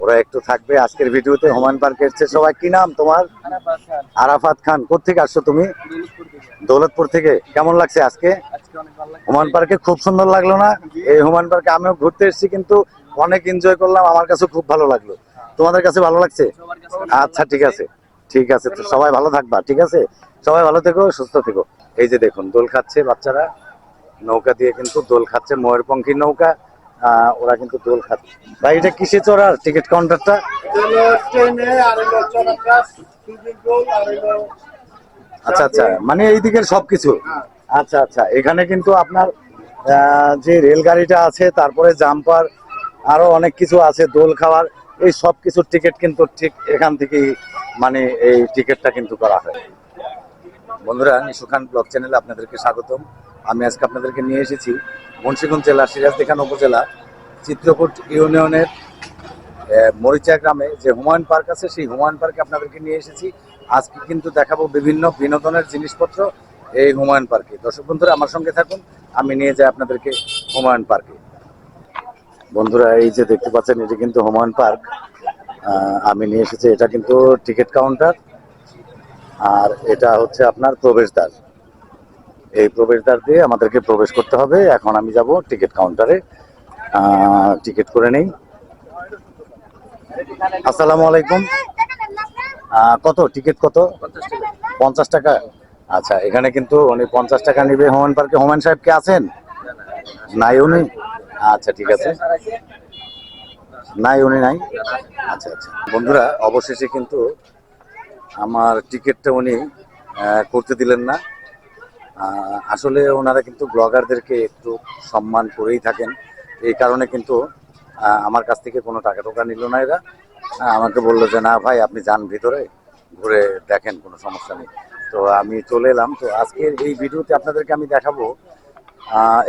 ওরা একটু থাকবে আজকের ভিডিওতে। হুমায়ুন পার্কে এসছে সবাই। কি নাম তোমার? আরাফাত খান। কোথেকে আসছো তুমি? দৌলতপুর থেকে। কেমন লাগছে আজকে হুমায়ুন পার্কে? খুব সুন্দর লাগলো না? এই হুমায়ুন পার্কে আমিও ঘুরতে এসেছি, কিন্তু অনেক এনজয় করলাম। আমার কাছে খুব ভালো লাগলো। তোমাদের কাছে ভালো লাগছে? আচ্ছা, ঠিক আছে, ঠিক আছে। তো সবাই ভালো থাকবা, ঠিক আছে? সবাই ভালো থেকো, সুস্থ থেকো। এই যে দেখুন দোল খাচ্ছে বাচ্চারা, নৌকা দিয়ে কিন্তু দোল খাচ্ছে, ময়ূরপঙ্খী নৌকা। ওরা কিন্তু দোল খাচ্ছে। ভাই এটা কিসে চড়ার টিকিট কাউন্টারটা? আচ্ছা আচ্ছা, মানে এই দিকের সবকিছু। আচ্ছা আচ্ছা, এখানে কিন্তু আপনার যে রেলগাড়িটা আছে, তারপরে জাম্পার, আরো অনেক কিছু আছে, দোল খাওয়ার, এই সব কিছুর টিকিট কিন্তু ঠিক এখান থেকেই, মানে এই টিকিটটা কিন্তু করা হয়। বন্ধুরা, নিশু খান ব্লগ চ্যানেলে আপনাদেরকে স্বাগতম। আমি আজকে আপনাদেরকে নিয়ে এসেছি মুন্সিগঞ্জ জেলা সিরাজদিখান উপজেলা চিত্রকূট ইউনিয়নের মরিচা গ্রামে যে হুমায়ুন পার্ক আছে, সেই হুমায়ুন পার্কে আপনাদেরকে নিয়ে এসেছি। আজকে কিন্তু দেখাবো বিভিন্ন বিনোদনের জিনিসপত্র এই হুমায়ুন পার্কে। দর্শক বন্ধুরা, আমার সঙ্গে থাকুন, আমি নিয়ে যাই আপনাদেরকে হুমায়ুন পার্কে। বন্ধুরা, এই যে দেখতে পাচ্ছেন, এটি কিন্তু হুমায়ুন পার্ক। আমি নিয়ে এসেছি, এটা কিন্তু টিকিট কাউন্টার, আর এটা হচ্ছে আপনার প্রবেশদ্বার। এই প্রবেশদ্বার দিয়ে আমাদেরকে প্রবেশ করতে হবে। এখন আমি যাব টিকিট কাউন্টারে, টিকিট করে নেই। আসসালামু আলাইকুম। কত টিকিট কত? 50 টাকা। আচ্ছা, এখানে কিন্তু উনি 50 টাকা নিবে হুমায়ুন পার্কে। হুমায়ুন সাহেব কি আছেন? নাই উনি? আচ্ছা, ঠিক আছে। নাই, উনি নাই। আচ্ছা আচ্ছা, বন্ধুরা, অবশেষে কিন্তু আমার টিকিটটা উনি করতে দিলেন না। আসলে ওনারা কিন্তু ব্লগারদেরকে একটু সম্মান করেই থাকেন, এই কারণে কিন্তু আমার কাছ থেকে কোনো টাকা টোকা নিল না এরা। আমাকে বললো যে না ভাই, আপনি যান ভিতরে, ঘুরে দেখেন, কোনো সমস্যা নেই। তো আমি চলে এলাম। তো আজকের এই ভিডিওতে আপনাদেরকে আমি দেখাবো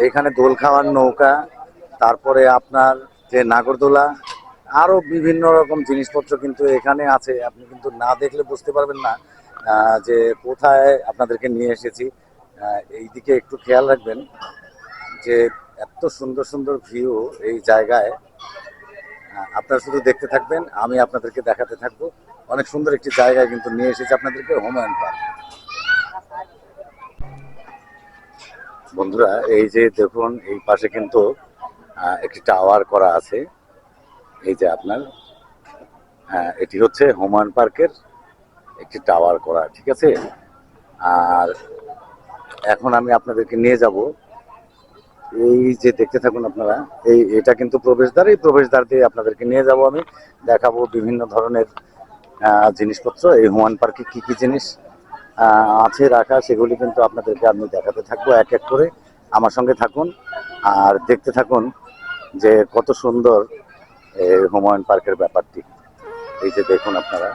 এখানে দোল খাওয়ার নৌকা, তারপরে আপনার যে নাগরদোলা, আরো বিভিন্ন রকম জিনিসপত্র কিন্তু এখানে আছে। আপনি কিন্তু না দেখলে বুঝতে পারবেন না যে কোথায় আপনাদেরকে নিয়ে এসেছি। এই দিকে একটু খেয়াল রাখবেন যে এত সুন্দর সুন্দর ভিউ এই জায়গায়। আপনারা শুধু দেখতে থাকবেন, আমি আপনাদেরকে দেখাতে থাকবো। অনেক সুন্দর একটি জায়গায় কিন্তু নিয়ে এসেছি আপনাদেরকে, হুমায়ুন পার্ক। বন্ধুরা, এই যে দেখুন, এই পাশে কিন্তু একটি টাওয়ার করা আছে। এই যে আপনার এটি হচ্ছে হুমায়ুন পার্কের একটি টাওয়ার করা, ঠিক আছে? আর এখন আমি আপনাদেরকে নিয়ে যাব, এই যে দেখতে থাকুন আপনারা, এটা কিন্তু প্রবেশদ্বার। এই প্রবেশদ্বার দিয়ে আপনাদেরকে নিয়ে যাব, আমি দেখাবো বিভিন্ন ধরনের জিনিসপত্র। এই হুমায়ুন পার্কে কি কি জিনিস আছে রাখা, সেগুলি কিন্তু আপনাদেরকে আমি দেখাতে থাকবো এক এক করে। আমার সঙ্গে থাকুন আর দেখতে থাকুন যে কত সুন্দর এই হুমায়ুন পার্কের ব্যাপারটি। এই যে দেখুন আপনারা,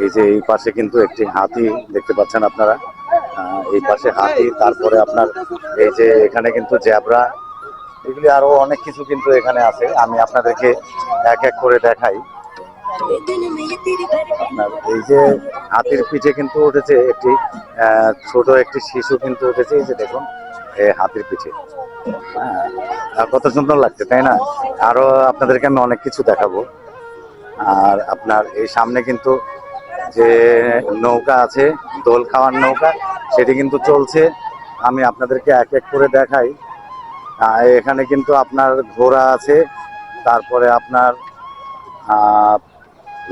এই যে এই পাশে কিন্তু একটি হাতি দেখতে পাচ্ছেন আপনারা। এই পাশে হাতি, তারপরে আপনার এই যে এখানে কিন্তু জ্যাবরা, এগুলি আরো অনেক কিছু কিন্তু এখানে আছে। আমি আপনাদেরকে এক এক করে দেখাই। আপনার এই যে হাতির পিঠে কিন্তু উঠেছে একটি ছোট একটি শিশু কিন্তু উঠেছে। এই যে দেখুন, এই হাতির পিঠে। কত সুন্দর লাগছে, তাই না? আরো আপনাদেরকে আমি অনেক কিছু দেখাবো। আর আপনার এই সামনে কিন্তু যে নৌকা আছে, দোল খাওয়ার নৌকা, সেটি কিন্তু চলছে। আমি আপনাদেরকে এক এক করে দেখাই। এখানে কিন্তু আপনার ঘোড়া আছে, তারপরে আপনার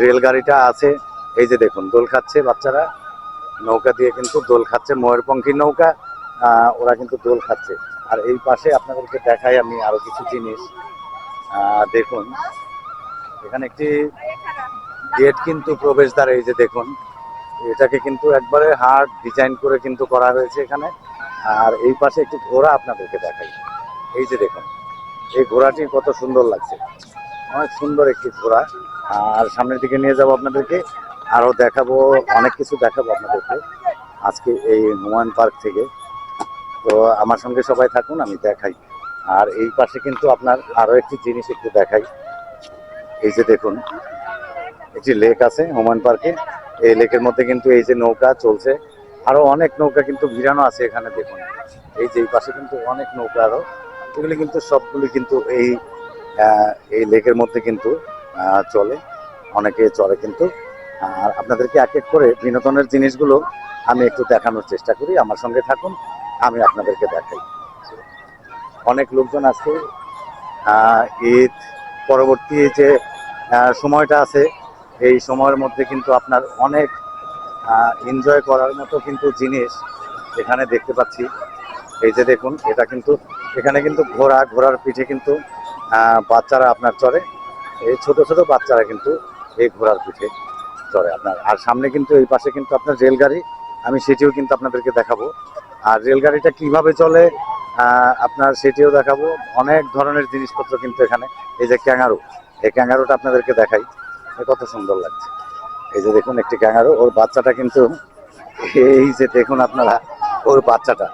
রেলগাড়িটা আছে। এই যে দেখুন, দোল খাচ্ছে বাচ্চারা, নৌকা দিয়ে কিন্তু দোল খাচ্ছে, ময়ূরপঙ্খী নৌকা। ওরা কিন্তু দোল খাচ্ছে। আর এই পাশে আপনাদেরকে দেখাই আমি আরো কিছু জিনিস। দেখুন, এখানে একটি গেট কিন্তু প্রবেশদ্বার। এই যে দেখুন, এটাকে কিন্তু একবারে হার্ড ডিজাইন করে কিন্তু করা হয়েছে এখানে। আর এই পাশে একটি ঘোড়া আপনাদেরকে দেখাই। এই যে দেখুন, এই ঘোড়াটি কত সুন্দর লাগছে, অনেক সুন্দর একটি ঘোড়া। আর সামনের দিকে নিয়ে যাব আপনাদেরকে, আরো দেখাবো, অনেক কিছু দেখাবো আপনাদেরকে আজকে এই হুমায়ুন পার্ক থেকে। তো আমার সঙ্গে সবাই থাকুন, আমি দেখাই। আর এই পাশে কিন্তু আপনার আরো একটি জিনিস একটু দেখাই। এই যে দেখুন, একটি লেক আছে হুমায়ুন পার্কে। এই লেকের মধ্যে কিন্তু এই যে নৌকা চলছে, আরো অনেক নৌকা কিন্তু ভিড়ানো আছে এখানে। দেখুন, এই যে এই পাশে কিন্তু অনেক নৌকা আরো, এগুলি কিন্তু সবগুলি কিন্তু এই লেকের মধ্যে কিন্তু চলে, অনেকে চলে কিন্তু। আর আপনাদেরকে এক এক করে বিনোদনের জিনিসগুলো আমি একটু দেখানোর চেষ্টা করি, আমার সঙ্গে থাকুন, আমি আপনাদেরকে দেখাই। অনেক লোকজন আজকে ঈদ পরবর্তী যে সময়টা আছে, এই সময়ের মধ্যে কিন্তু আপনার অনেক এনজয় করার মতো কিন্তু জিনিস এখানে দেখতে পাচ্ছি। এই যে দেখুন, এটা কিন্তু এখানে কিন্তু ঘোড়ার পিঠে কিন্তু বাচ্চারা আপনার চড়ে, এই ছোট ছোট বাচ্চারা কিন্তু এই ঘোড়ার পিঠে চড়ে আপনার। আর সামনে কিন্তু এই পাশে কিন্তু আপনার রেলগাড়ি, আমি সেটিও কিন্তু আপনাদেরকে দেখাবো। আর রেলগাড়িটা কিভাবে চলে আপনার সেটিও দেখাবো। অনেক ধরনের জিনিসপত্র কিন্তু এখানে, এই যে ক্যাঙ্গারু, এই ক্যাঙ্গারুটা আপনাদেরকে দেখাই, কত সুন্দর লাগছে। এই যে দেখুন একটি ক্যাঙ্গারু, ওর বাচ্চাটা কিন্তু, এই যে দেখুন আপনারা ওর বাচ্চাটা,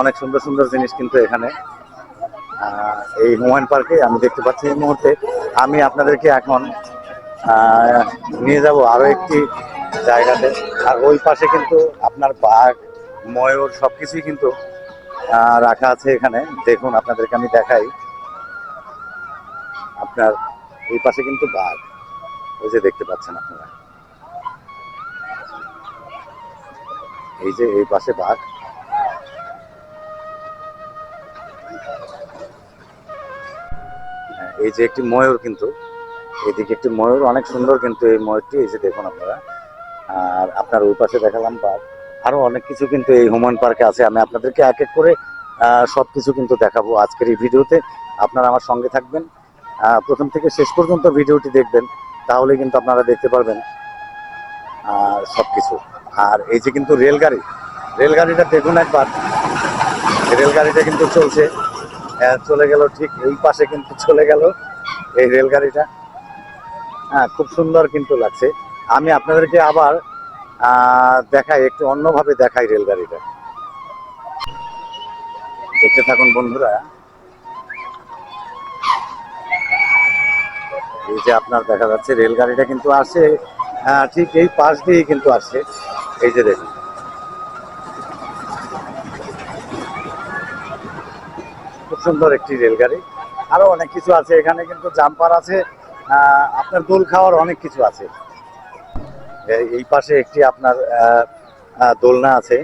অনেক সুন্দর সুন্দর জিনিস কিন্তু এখানে এই হুমায়ুন পার্কে আমি দেখতে পাচ্ছি। এই মুহূর্তে আমি আপনাদেরকে এখন নিয়ে যাব আরো একটি জায়গাতে। আর ওই পাশে কিন্তু আপনার বাঘ, ময়ূর সবকিছুই কিন্তু রাখা আছে এখানে। দেখুন আপনাদেরকে আমি দেখাই, আপনার এই পাশে কিন্তু বাঘ, ওই যে দেখতে পাচ্ছেন আপনারা, এই যে এই পাশে বাঘ। এই যে একটি ময়ূর কিন্তু, এইদিকে একটি ময়ূর, অনেক সুন্দর কিন্তু এই ময়ূরটি, এই যে দেখুন আপনারা। আর আপনার ওই পাশে দেখালাম বাঘ, আরো অনেক কিছু কিন্তু এই হুমায়ুন পার্কে আছে। আমি আপনাদেরকে এক এক করে সবকিছু কিন্তু দেখাবো আজকের এই ভিডিওতে। আপনারা আমার সঙ্গে থাকবেন, প্রথম থেকে শেষ পর্যন্ত ভিডিওটি দেখবেন, তাহলে কিন্তু আপনারা দেখতে পারবেন সবকিছু। আর এই যে কিন্তু রেলগাড়িটা দেখুন একবার, রেলগাড়িটা কিন্তু চলছে, চলে গেল ঠিক এই পাশে কিন্তু চলে গেল এই রেলগাড়িটা। খুব সুন্দর কিন্তু লাগছে। আমি আপনাদেরকে আবার দেখাই, একটু অন্যভাবে দেখাই রেলগাড়িটা, দেখতে থাকুন বন্ধুরা। এই যে আপনার দেখা যাচ্ছে রেলগাড়িটা কিন্তু আসে ঠিক এই পাশ দিয়েই কিন্তু আসে। এই যে দেখুন, খুব সুন্দর একটি রেলগাড়ি। আরো অনেক কিছু আছে এখানে, কিন্তু জাম্পার আছে, আপনার দোল খাওয়ার অনেক কিছু আছে। এই পাশে একটি আপনার দোলনা আছে,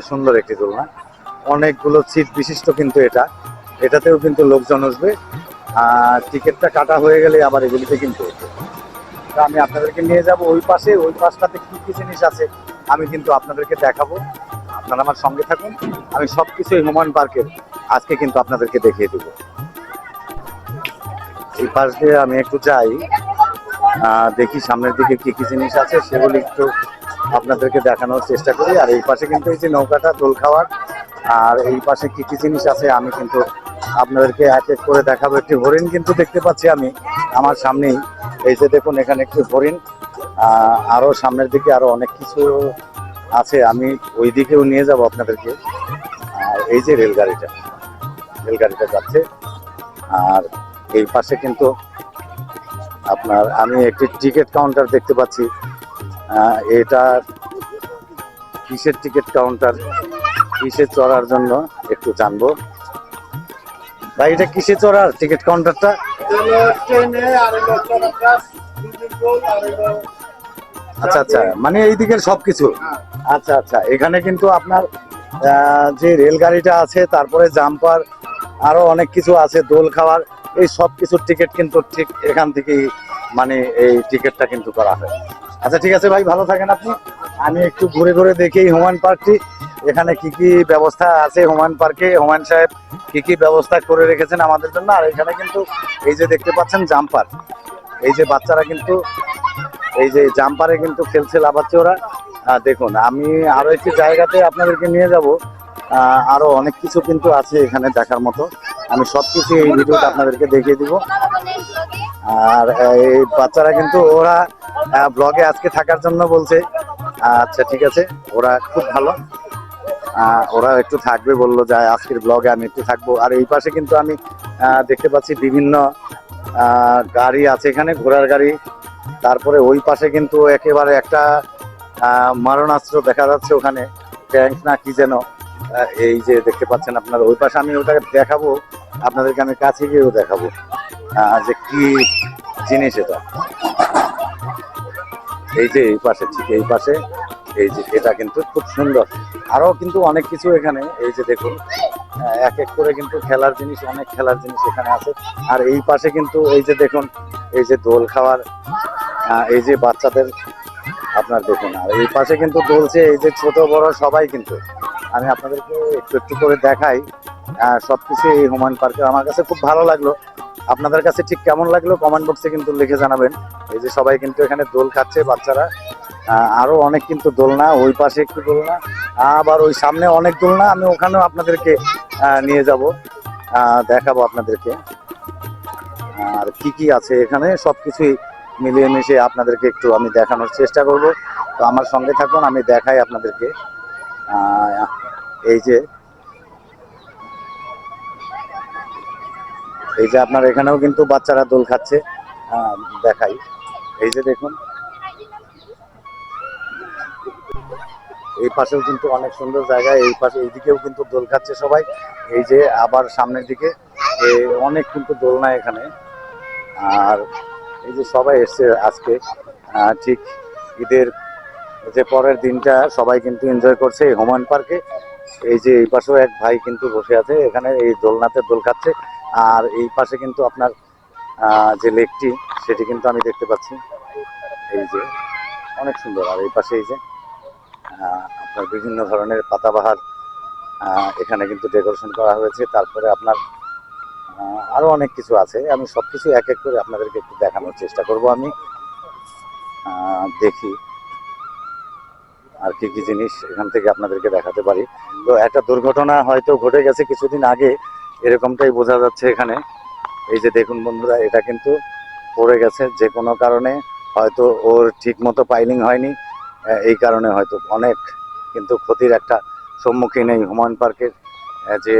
সুন্দর একটি দোলনা, অনেকগুলো সিট বিশিষ্ট কিন্তু এটাতেও কিন্তু লোকজন আসবে। টিকিটটা কাটা হয়ে গেলে আবার এগুলিতে কিন্তু আমি আপনাদেরকে নিয়ে যাব ওই পাশে, ওই পাশটাতে কি কি জিনিস আছে আমি কিন্তু আপনাদেরকে দেখাবো। আপনারা আমার সঙ্গে থাকুন, আমি সবকিছু এই হুমায়ুন পার্কের আজকে কিন্তু আপনাদেরকে দেখিয়ে দেবো। এই পাশ দিয়ে আমি একটু যাই, দেখি সামনের দিকে কি কি জিনিস আছে সেগুলি একটু আপনাদেরকে দেখানোর চেষ্টা করি। আর এই পাশে কিন্তু এই যে নৌকাটা, দোল খাওয়ার, আর এই পাশে কি কি জিনিস আছে আমি কিন্তু আপনাদেরকে এক এক করে দেখাবো। একটি হরিণ কিন্তু দেখতে পাচ্ছি আমি আমার সামনেই, এই যে দেখুন এখানে একটি হরিণ। আরো সামনের দিকে আরো অনেক কিছু আছে, আমি ওই দিকেও নিয়ে যাব আপনাদেরকে। আর এই যে রেলগাড়িটা যাচ্ছে। আর এই পাশে কিন্তু আপনার আমি একটি টিকিট কাউন্টার দেখতে পাচ্ছি। এটা কিসের টিকিট কাউন্টার, কিসে চড়ার জন্য একটু জানবো। ভাই এটা কিসে চড়ার টিকিট কাউন্টারটা? আচ্ছা আচ্ছা, মানে এই দিকের সবকিছু। আচ্ছা আচ্ছা, এখানে কিন্তু আপনার যে রেলগাড়িটা আছে, তারপরে জাম্পার, আরো অনেক কিছু আছে, দোল খাওয়ার, এই সব কিছুর টিকিট কিন্তু ঠিক এখান থেকেই, মানে এই টিকিটটা কিন্তু করা হয়। আচ্ছা ঠিক আছে ভাই, ভালো থাকেন আপনি। আমি একটু ঘুরে ঘুরে দেখি হুমায়ুন পার্কটি, এখানে কি কি ব্যবস্থা আছে হুমায়ুন পার্কে, হুমায়ুন সাহেব কি কি ব্যবস্থা করে রেখেছেন আমাদের জন্য। আর এখানে কিন্তু এই যে দেখতে পাচ্ছেন জাম্পার, এই যে বাচ্চারা কিন্তু এই যে জাম্পারে কিন্তু খেলছে, লাফাচ্ছে ওরা। দেখুন আমি আরো একটি জায়গাতে আপনাদেরকে নিয়ে যাব, আরো অনেক কিছু কিন্তু আছে এখানে দেখার মতো, আমি সবকিছু এই ভিডিওটা আপনাদেরকে দেখিয়ে দিব। আর এই বাচ্চারা কিন্তু ওরা ব্লগে আজকে থাকার জন্য বলছে। আচ্ছা ঠিক আছে, ওরা খুব ভালো, ওরা একটু থাকবে বললো, যে আজকের ব্লগে আমি একটু থাকবো। আর এই পাশে কিন্তু আমি দেখতে পাচ্ছি বিভিন্ন গাড়ি আছে এখানে, ঘোড়ার গাড়ি। তারপরে ওই পাশে কিন্তু একেবারে একটা মারণাস্ত্র দেখা যাচ্ছে, ওখানে ট্যাঙ্ক না কি যেন, এই যে দেখতে পাচ্ছেন আপনার ওই পাশে, আমি ওটাকে দেখাবো আপনাদেরকে, আমি কাছে গিয়েও দেখাবো যে কি জিনিস এটা। এই যে এই পাশে, ঠিক এই পাশে, এই যে এটা কিন্তু খুব সুন্দর। আরো কিন্তু অনেক কিছু এখানে, এই যে দেখুন এক এক করে কিন্তু খেলার জিনিস, অনেক খেলার জিনিস এখানে আছে। আর এই পাশে কিন্তু এই যে দেখুন, এই যে দোল খাওয়ার, এই যে বাচ্চাদের আপনার দেখুন, আর এই পাশে কিন্তু দোলছে এই যে ছোট বড় সবাই কিন্তু। আমি আপনাদেরকে একটু একটু করে দেখাই সবকিছু এই হুমায়ুন পার্কে। আমার কাছে খুব ভালো লাগলো। আপনাদের কাছে ঠিক কেমন লাগলো কমেন্ট বক্সে কিন্তু লিখে জানাবেন। এই যে সবাই কিন্তু এখানে দোল খাচ্ছে বাচ্চারা, আরো অনেক কিন্তু দোলনা, ওই পাশে একটু দোলনা, আবার ওই সামনে অনেক দোলনা। আমি ওখানেও আপনাদেরকে নিয়ে যাব, দেখাবো আপনাদেরকে আর কি কি আছে এখানে, সবকিছুই মিলিয়ে মিশিয়ে আপনাদেরকে একটু আমি দেখানোর চেষ্টা করব। তো আমার সঙ্গে থাকুন, আমি দেখাই আপনাদেরকে। এই যে আপনার এখানেও কিন্তু বাচ্চারা দোল খাচ্ছে, দেখাই। এই যে দেখুন, এই পাশেও কিন্তু অনেক সুন্দর জায়গা, এই পাশে এইদিকেও কিন্তু দোল খাচ্ছে সবাই। এই যে আবার সামনের দিকে অনেক কিন্তু দোলনা এখানে। আর এই যে সবাই এসছে আজকে, ঠিক ঈদের যে পরের দিনটা সবাই কিন্তু এনজয় করছে এই হুমায়ুন পার্কে। এই যে এই পাশেও এক ভাই কিন্তু বসে আছে এখানে, এই দোলনাতে দোল খাচ্ছে। আর এই পাশে কিন্তু আপনার যে লেকটি, সেটি কিন্তু আমি দেখতে পাচ্ছি। এই যে অনেক সুন্দর। আর এই পাশে এই যে আপনার বিভিন্ন ধরনের পাতাবাহার এখানে কিন্তু ডেকোরেশন করা হয়েছে। তারপরে আপনার আরো অনেক কিছু আছে, আমি সবকিছু এক এক করে আপনাদেরকে একটু দেখানোর চেষ্টা করব। আমি দেখি আর কি কি জিনিস এখান থেকে আপনাদেরকে দেখাতে পারি। তো একটা দুর্ঘটনা হয়তো ঘটে গেছে কিছুদিন আগে, এরকমটাই বোঝা যাচ্ছে এখানে। এই যে দেখুন বন্ধুরা, এটা কিন্তু পড়ে গেছে যে কোনো কারণে, হয়তো ওর ঠিক মতো পাইলিং হয়নি, এই কারণে হয়তো অনেক কিন্তু ক্ষতির একটা সম্মুখীন এই হুমায়ুন পার্কের। যে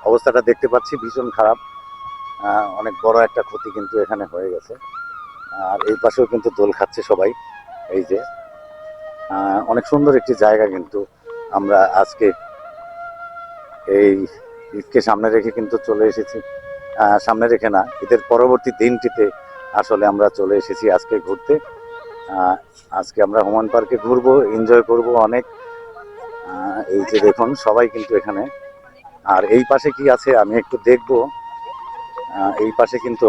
অবস্থাটা দেখতে পাচ্ছি ভীষণ খারাপ, অনেক বড় একটা ক্ষতি কিন্তু এখানে হয়ে গেছে। আর এই পাশেও কিন্তু দোল খাচ্ছে সবাই। এই যে অনেক সুন্দর একটি জায়গা কিন্তু আমরা আজকে এই ঈদকে সামনে রেখে কিন্তু চলে এসেছি। সামনে রেখে না, ঈদের পরবর্তী দিনটিতে আসলে আমরা চলে এসেছি আজকে ঘুরতে। আজকে আমরা হুমায়ুন পার্কে ঘুরবো, এনজয় করব অনেক। এই যে দেখুন সবাই কিন্তু এখানে। আর এই পাশে কি আছে আমি একটু দেখব। এই পাশে কিন্তু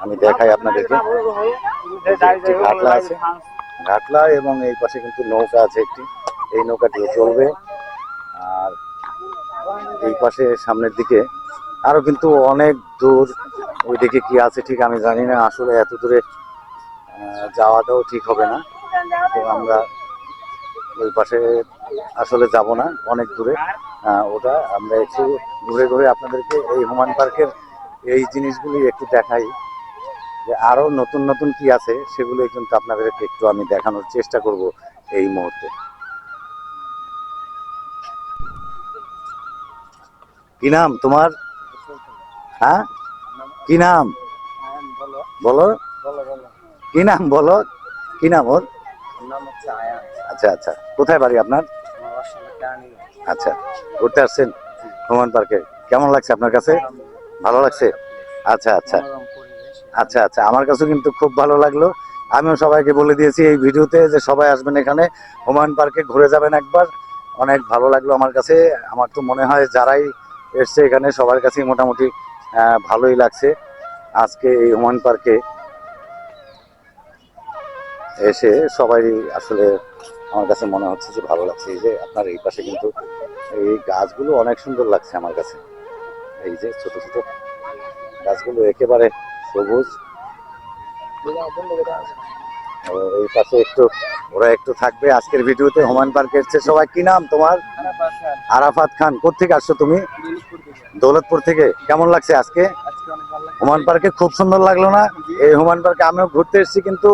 আমি দেখাই আপনাদেরকে, একটি ঘাটলা আছে, ঘাটলা, এবং এই পাশে কিন্তু নৌকা আছে একটি, এই নৌকাটিও চলবে। আর এই পাশে সামনের দিকে আরো কিন্তু অনেক দূর, ওইদিকে কি আছে ঠিক আমি জানি না, আসলে এত দূরে যাওয়াটাও ঠিক হবে না। তো আমরা ওই পাশে আসলে যাব না, অনেক দূরে। ওটা আমরা একটু ঘুরে ঘুরে আপনাদেরকে এই হুমায়ুন পার্কের এই জিনিসগুলি একটু দেখাই, যে আরো নতুন নতুন কি আছে সেগুলো কিন্তু আপনাদেরকে একটু আমি দেখানোর চেষ্টা করব এই মুহূর্তে। কি নাম তোমার? হ্যাঁ, কি নাম বলো? কি নাম বলো, কি নাম ওর? আচ্ছা আচ্ছা, কোথায় বাড়ি আপনার? আচ্ছা, ঘুরতে আসছেন হুমায়ুন পার্কে, কেমন লাগছে আপনার কাছে? ভালো লাগছে? আচ্ছা আচ্ছা আচ্ছা আচ্ছা, আমার কাছেও কিন্তু খুব ভালো লাগলো। আমিও সবাইকে বলে দিয়েছি এই ভিডিওতে যে সবাই আসবেন এখানে হুমায়ুন পার্কে, ঘুরে যাবেন একবার। অনেক ভালো লাগলো আমার কাছে। আমার তো মনে হয় যারাই এসছে এখানে সবার কাছেই মোটামুটি ভালোই লাগছে আজকে এই হুমায়ুন পার্কে এসে। সবাই আসলে আমার কাছে মনে হচ্ছে যে ভালো লাগছে। এই যে আপনার এই পাশে কিন্তু এই গাছগুলো অনেক সুন্দর লাগছে আমার কাছে। এই যে ছোট ছোট গাছগুলো একেবারে সবুজ। এই পাশে একটু ওরা একটু থাকবে আজকের ভিডিওতে হুমায়ুন পার্কে এসছে সবাই। কি নাম তোমার? আরাফাত খান। কোত্থেকে আসছো তুমি? দৌলতপুর থেকে। কেমন লাগছে আজকে হুমায়ুন পার্কে? খুব সুন্দর লাগলো না? এই হুমায়ুন পার্কে আমিও ঘুরতে এসেছি, কিন্তু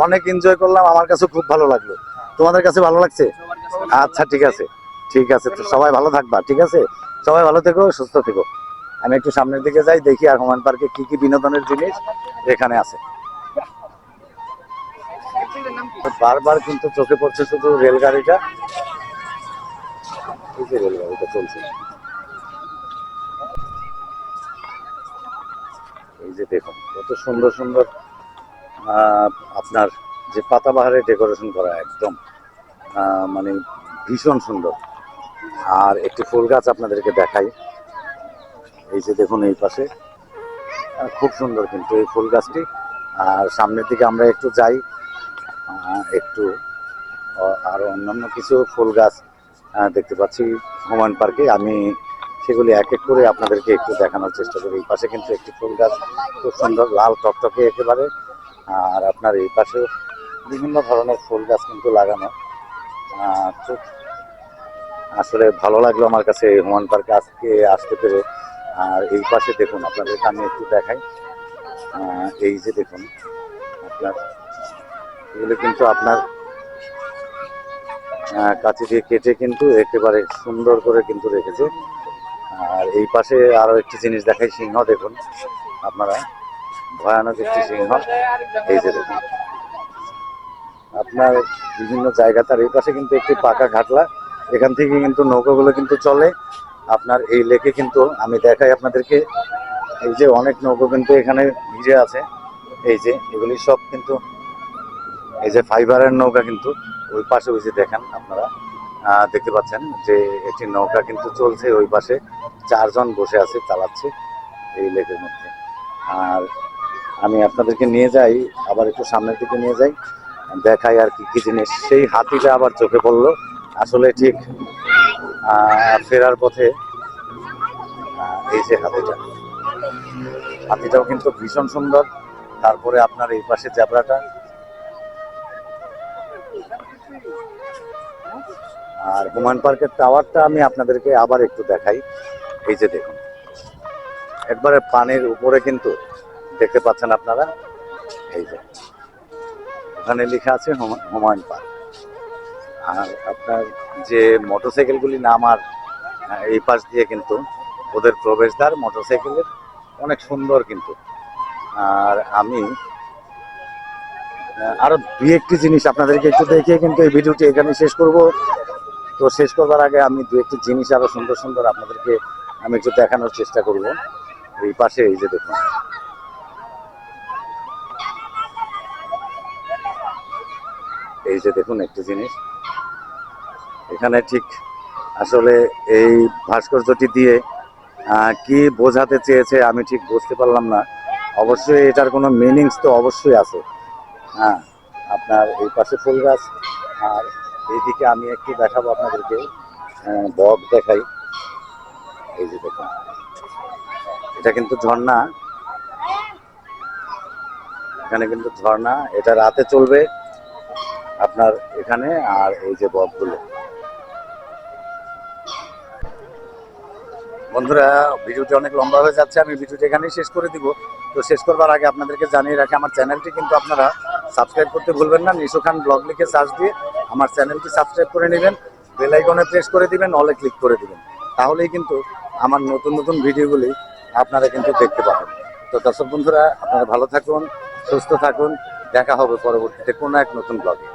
অনেক এনজয় করলাম, আমার কাছে খুব ভালো লাগলো। তোমাদের কাছে ভালো লাগছে? আচ্ছা ঠিক আছে, ঠিক আছে, তো সবাই ভালো থাকবা, ঠিক আছে? সবাই ভালো থেকো, সুস্থ থেকো। আমি একটু সামনের দিকে যাই, দেখি আর হুমায়ুন পার্কে কি কি বিনোদনের জিনিস এখানে আছে। বারবার কিন্তু চোখে পড়ছে শুধু রেলগাড়িটা। এই যে রেলগাড়িটা চলছে, এই যে দেখুন কত সুন্দর সুন্দর আপনার যে পাতাবাহারে ডেকোরেশন করা একদম মানে ভীষণ সুন্দর। আর একটি ফুল গাছ আপনাদেরকে দেখাই, এই যে দেখুন এই পাশে খুব সুন্দর কিন্তু এই ফুল গাছটি। আর সামনের দিকে আমরা একটু যাই, একটু আরো অন্যান্য কিছু ফুল গাছ দেখতে পাচ্ছি হুমায়ুন পার্কে। আমি সেগুলি এক এক করে আপনাদেরকে একটু দেখানোর চেষ্টা করি। এই পাশে কিন্তু একটি ফুল গাছ খুব সুন্দর লাল টকটকে একেবারে। আর আপনার এই পাশেও বিভিন্ন ধরনের ফুল গাছ কিন্তু লাগানো। খুব আসলে ভালো লাগলো আমার কাছে হুমায়ুন পার্কে আজকে আসতে পেরে। আর এই পাশে দেখুন আপনাদেরকে আমি একটু দেখাই, এই যে দেখুন আপনার এগুলো কিন্তু আপনার কাঁচি দিয়ে কেটে কিন্তু একেবারে সুন্দর করে কিন্তু রেখেছে। আর এই পাশে আরো একটি জিনিস দেখাই, সিংহ দেখুন আপনারা, ভয়ানক একটি সিংহ। এই যে দেখুন আপনার বিভিন্ন জায়গা, তার এই পাশে কিন্তু একটি পাকা ঘাটলা, এখান থেকে কিন্তু নৌকাগুলো কিন্তু চলে আপনার এই লেকে। কিন্তু আমি দেখাই আপনাদেরকে, এই যে অনেক নৌকো কিন্তু এখানে ভিড়ে আছে। এই যে এগুলি সব কিন্তু এই যে ফাইবারের নৌকা, কিন্তু ওই পাশে ওই যে দেখেন আপনারা দেখতে পাচ্ছেন যে একটি নৌকা কিন্তু চলছে ওই পাশে, 4 জন বসে আছে চালাচ্ছে এই লেকের মধ্যে। আর আমি আপনাদেরকে নিয়ে যাই আবার একটু সামনের দিকে নিয়ে যাই, দেখাই আর কি কি জিনিস। সেই হাতিটা আবার চোখে পড়লো আসলে ঠিক ফেরার পথে। এই যে হাতিটাও কিন্তু ভীষণ সুন্দর। তারপরে আপনার এই পাশে জেব্রাটা, আর হুমায়ুন পার্কের টাওয়ারটা আমি আপনাদেরকে আবার একটু দেখাই। এই যে দেখুন একবারে পানির উপরে কিন্তু দেখতে পাচ্ছেন আপনারা, এই যে ওখানে লেখা আছে হুমায়ুন পার্ক। আর আপনার যে মোটরসাইকেলগুলি নামার এই পাশ দিয়ে কিন্তু ওদের প্রবেশদ্বার মোটরসাইকেলের, অনেক সুন্দর কিন্তু। আর আমি আরো দুই একটি জিনিস আপনাদেরকে একটু দেখিয়ে কিন্তু এই ভিডিওটি এখানে শেষ করব। তো শেষ করবার আগে আমি দু একটি জিনিস আরো সুন্দর সুন্দর আপনাদেরকে আমি একটু দেখানোর চেষ্টা করব। এই পাশে এই যে দেখুন, এই যে দেখুন একটি জিনিস এখানে ঠিক আসলে এই ভাস্কর্যটি দিয়ে কি বোঝাতে চেয়েছে আমি ঠিক বুঝতে পারলাম না। অবশ্যই এটার কোনো মিনিংস তো অবশ্যই আছে। হ্যাঁ, আপনার এই পাশে ফুল গাছ, আর এইদিকে আমি একটু দেখাবো আপনাদেরকে, বক দেখাই। এই যে দেখুন এটা কিন্তু ঝর্ণা, এখানে কিন্তু ঝর্ণা, এটা রাতে চলবে আপনার এখানে। আর এই যে বকগুলো, বন্ধুরা ভিডিওটি অনেক লম্বা হয়ে যাচ্ছে, আমি ভিডিওটি এখানেই শেষ করে দিব। তো শেষ করবার আগে আপনাদেরকে জানিয়ে রাখি আমার চ্যানেলটি কিন্তু আপনারা সাবস্ক্রাইব করতে ভুলবেন না। নিশু খান ব্লগ লিখে সার্চ দিয়ে আমার চ্যানেলটি সাবস্ক্রাইব করে নেবেন, বেল আইকনে প্রেস করে দিবেন, অলে ক্লিক করে দিবেন, তাহলেই কিন্তু আমার নতুন নতুন ভিডিওগুলি আপনারা কিন্তু দেখতে পাবেন। তো দর্শক বন্ধুরা আপনারা ভালো থাকুন, সুস্থ থাকুন, দেখা হবে পরবর্তীতে কোনো এক নতুন ব্লগে।